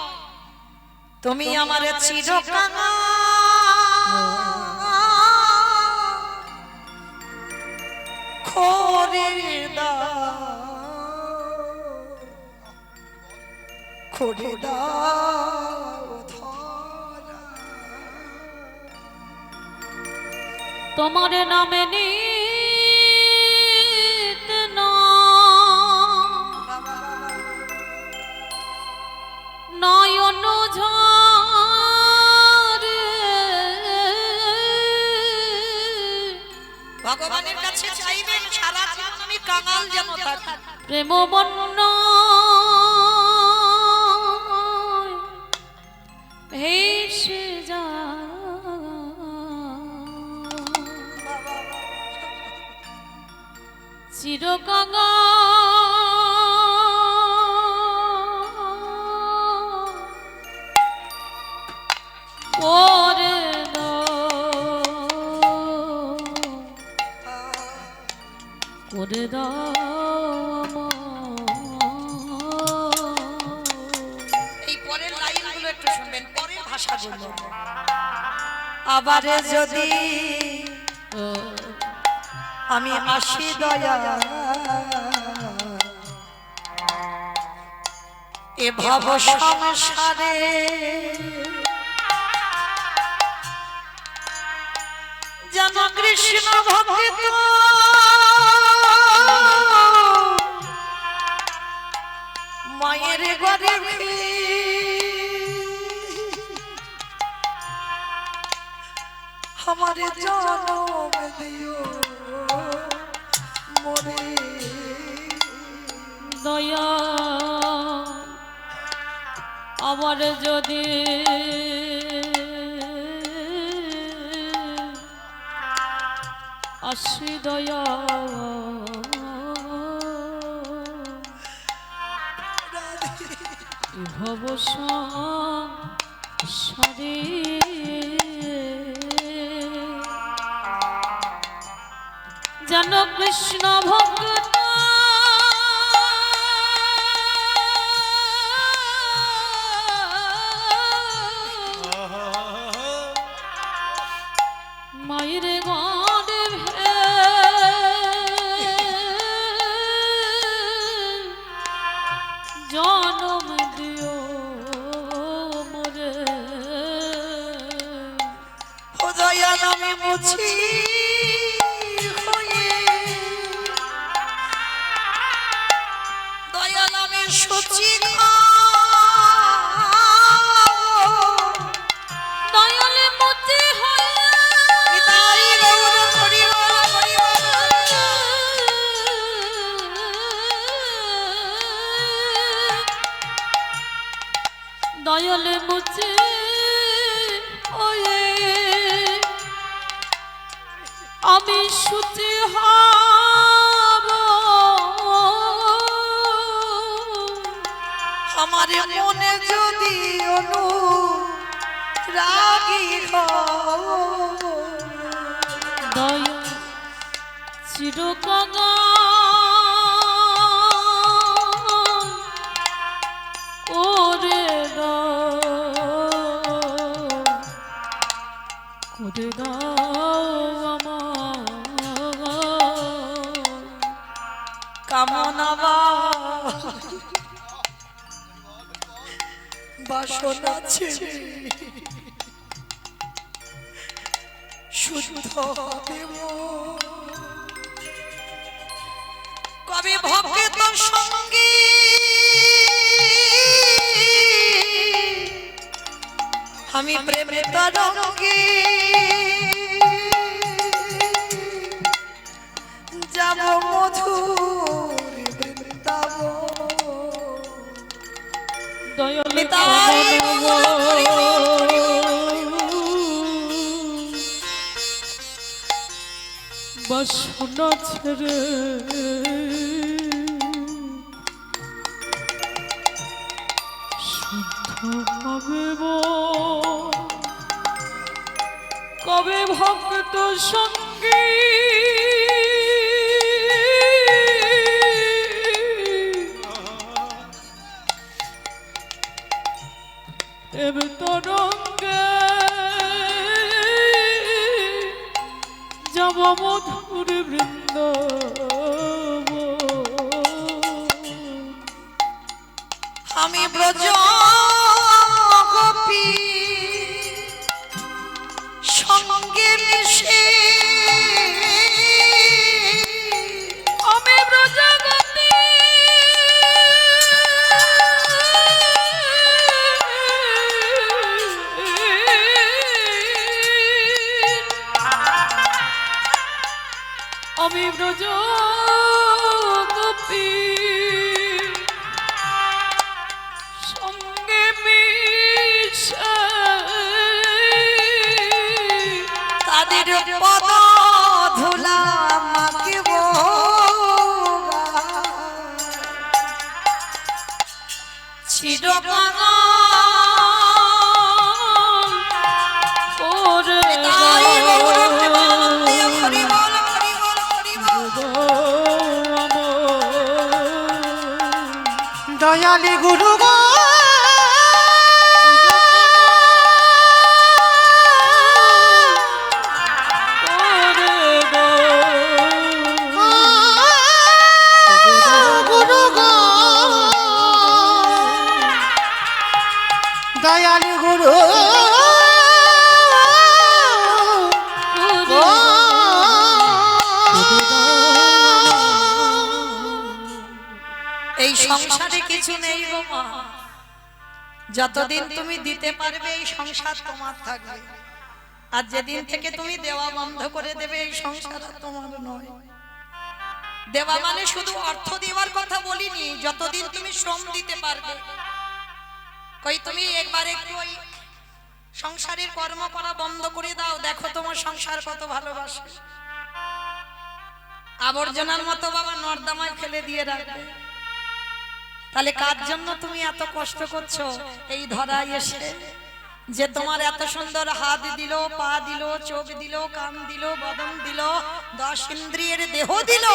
তুমি আমার চিরকাল খোরে দাও, খোরে দাও ধরা। তোমার নামে নিত নয়ন ঝরে, ভগবানের কাছে চাইবেন সারা জীবন আমি কাঙাল যেন থাকি। প্রেম বন্য ভেসে যায়, চিরকাঙাল করে দাও। এই পরের লাইনগুলো একটু শুনবেন, পরের ভাষাগুলো। আবার যদি আমি আসি দয়া, এ ভব সংসারে যেন কৃষ্ণ ভক্ত মায়ের ঘরে हमारे जन्म दियो मोरे দয়া আবার যদি আসি দয়া ভব সারে যেন কৃষ্ণ ভক্ত মায়ের গড়ে জনম দিও মোরে ও দয়াল আমি মুছি হয়ে দয়াল আমি সচি দয়ালে মতে হয় দয়ালে মুছে ওয়ে আমি সুচি হব আমার মনে যদি অনু রাগী দয়া চিরকাঙা ওরে করে দাও আমার কামনা বাসনা ছেড়ে শুদ্ধ দেব কবি ভক্ত সঙ্গী আমি প্রেমে তরঙ্গী যাব মধুর বৃন্দাবন দয়ালে বাসনা ছেড়ে শুদ্ধ হবে কবে ভক্ত সঙ্গী এবে তরঙ্গে যাব মধুর বৃন্দ আমি ব্রজ গোপী সঙ্গে মিশে আমি ব্রজ গোপী আমি ব্রজ গোপী সঙ্গে মিশে তাদের পদ ধুলা মাখিব চিরকাল করে দয়ালি গুরু গো গুরু গো দয়ালি গুরু এই সংসারে কিছু নেই গো মা যতদিন তুমি দিতে পারবে এই সংসার তোমার থাকবে আর যেদিন থেকে তুমি দেওয়া বন্ধ করে দেবে এই সংসার আর তোমার নয়। দেওয়া মানে শুধু অর্থ দেওয়ার কথা বলিনি, যতদিন তুমি শ্রম দিতে পারবে। কই তুমি একবার একটু ওই সংসারের কর্ম করা বন্ধ করে দাও, দেখো তোমার সংসার কত ভালোবাসে। আবর্জনার মতো বাবা নর্দমায় ফেলে দিয়ে রাখবে। তাহলে কার জন্য তুমি এত কষ্ট করছো এই ধরায় এসে? যে তোমার এত সুন্দর হাত দিল, পা দিল, চোখ দিল, কান দিল, বদন দিল, 10 ইন্দ্রিয়ের দেহ দিল,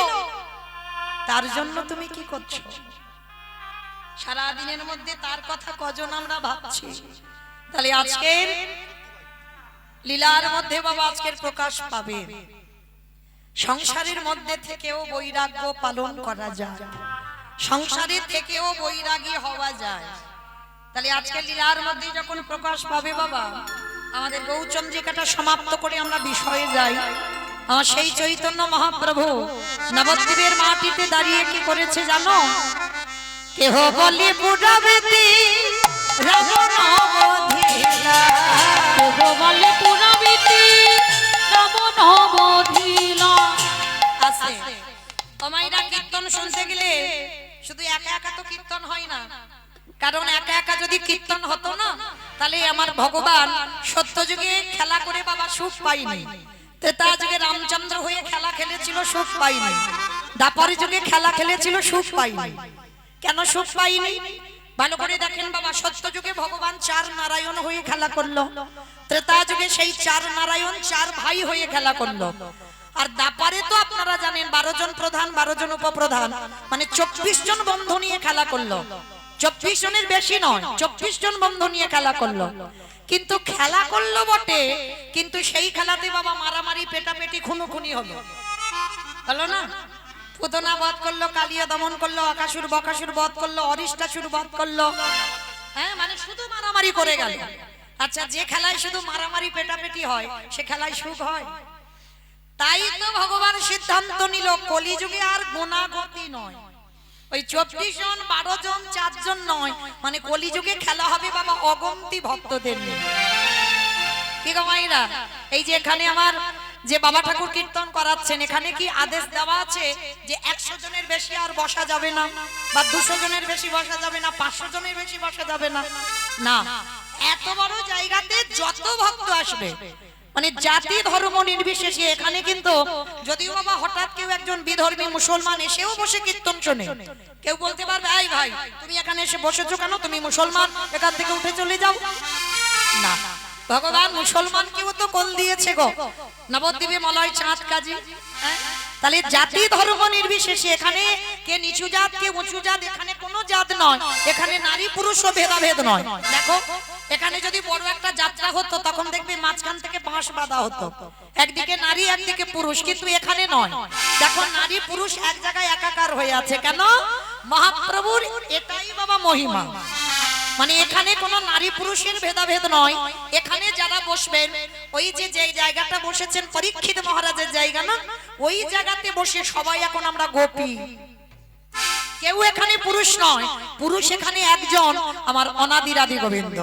তার জন্য তুমি কি করছো? সারা দিনের মধ্যে তার কথা কজন আমরা ভাবছি? তাহলে আজকের লীলার মধ্যে বাবা আজকের প্রকাশ পাবে। সংসারের মধ্যে থেকেও বৈরাগ্য পালন করা যায়, সংসারের থেকেও বৈরাগী হওয়া যায়। তাহলে আজকে লীলার মধ্যে যখন প্রকাশ পাবে বাবা, আমাদের গৌচন্দ্রিকাটা সমাপ্ত করে আমরা বিষয়ে যাই। আমার সেই চৈতন্য মহাপ্রভু নবদ্বীপের মাটিতে দাঁড়িয়ে কি করেছে জানো? কেহ বলি পুরাবেতি রাবণ বধিলা, কেহ বলে পুরাবিতি রাবণ বধিলা। আছে তোমাইরা কীর্তন শুনতে গেলে শুধু একা একা তো কীর্তন হয় না, কারণ একা একা যদি কীর্তন হতো না তাহলে আমার ভগবান সত্য যুগে খেলা করে বাবা সুখ পাইনি, ত্রেতা যুগে রামচন্দ্র হয়ে খেলা খেলেছিল সুখ পাইনি, দ্বাপর যুগে খেলা খেলেছিল সুখ পাইনি। কেন সুখ পাইনি? ভালো করে দেখেন বাবা, সত্য যুগে ভগবান 4 নারায়ণ হয়ে খেলা করলো, ত্রেতা যুগে সেই 4 নারায়ণ 4 ভাই হয়ে খেলা করলো, আর দাপারে তো আপনারা জানেন 12 জন প্রধান 12 জন উপপ্রধান, মানে 24 জন বন্ধু নিয়ে খেলা করলো। 24 জনের বেশি নয়, 24 জন বন্ধু নিয়ে খেলা করলো। কিন্তু খেলা করলো বটে, কিন্তু সেই খেলাতে বাবা মারামারি, পেটাপেটি, খুনোখুনি হলো, হলো না? পুতনা বধ করলো, কালিয়া দমন করলো, আকাসুর বকাসুর বধ করলো, অরিষ্টাসুর বধ করলো। হ্যাঁ, মানে শুধু মারামারি করে গেল। আচ্ছা, যে খেলায় শুধু মারামারি পেটাপেটি হয় সে খেলায় সুখ হয়? তাই তো ভগবান সিদ্ধান্ত নিল কলিযুগে আর গোনাগতি নয়, ওই 24 জন 12 জন 4 জন নয়, মানে কলিযুগে খেলা হবে বাবা অগন্তি ভক্তদের নিয়ে। কি গো মাইরা, এই যে এখানে আমার যে বাবা ঠাকুর কীর্তন করাচ্ছেন, এখানে কি আদেশ দেওয়া আছে যে 100 জনের বেশি আর বসা যাবে না, বা 200 জনের বেশি বসা যাবে না, 500 জনের বেশি বসা যাবে না? না, এত বড় জায়গাতে যত ভক্ত আসবে, মানে জাতি ধর্ম নির্বিশেষে এখানে কিন্তু যদিও বাবা হঠাৎ কেউ একজন বিধর্মী মুসলমান এসেও বসে কীর্তন শোনে, কেউ বলতে পারবে এই ভাই তুমি এখানে এসে বসেছো কেন, তুমি মুসলমান, এখান থেকে উঠে চলে যাও? না, ভগবান মুসলমানকেও তো কোল দিয়েছে গো, নবদ্বীপে মলয় চাঁদ কাজী। তাহলে জাতি ধর্ম নির্বিশেষে এখানে কে নিচু জাত কে উঁচু জাত, এখানে কোনো জাত নয়, এখানে নারী পুরুষও ভেদাভেদ নয়। দেখো এখানে যদি বড় একটা যাত্রা হতো তখন দেখবে মাঝখান থেকে বাঁশ বাঁধা হতো, একদিকে নারী একদিকে পুরুষ, কিন্তু এখানে নয়। দেখো নারী পুরুষ এক জায়গায় একাকার হয়ে আছে, কেন? মহাপ্রভুর এটাই বাবা মহিমা। মানে এখানে কোনো নারী পুরুষের ভেদাভেদ নয়, এখানে যারা বসবেন ওই যে জায়গাটা বসেছেন পরীক্ষিত মহারাজের জায়গা না, ওই জায়গাতে বসে সবাই এখন আমরা গোপী, কেউ এখানে পুরুষ নয়, পুরুষ এখানে একজন, আমার অনাদির আদি গোবিন্দ।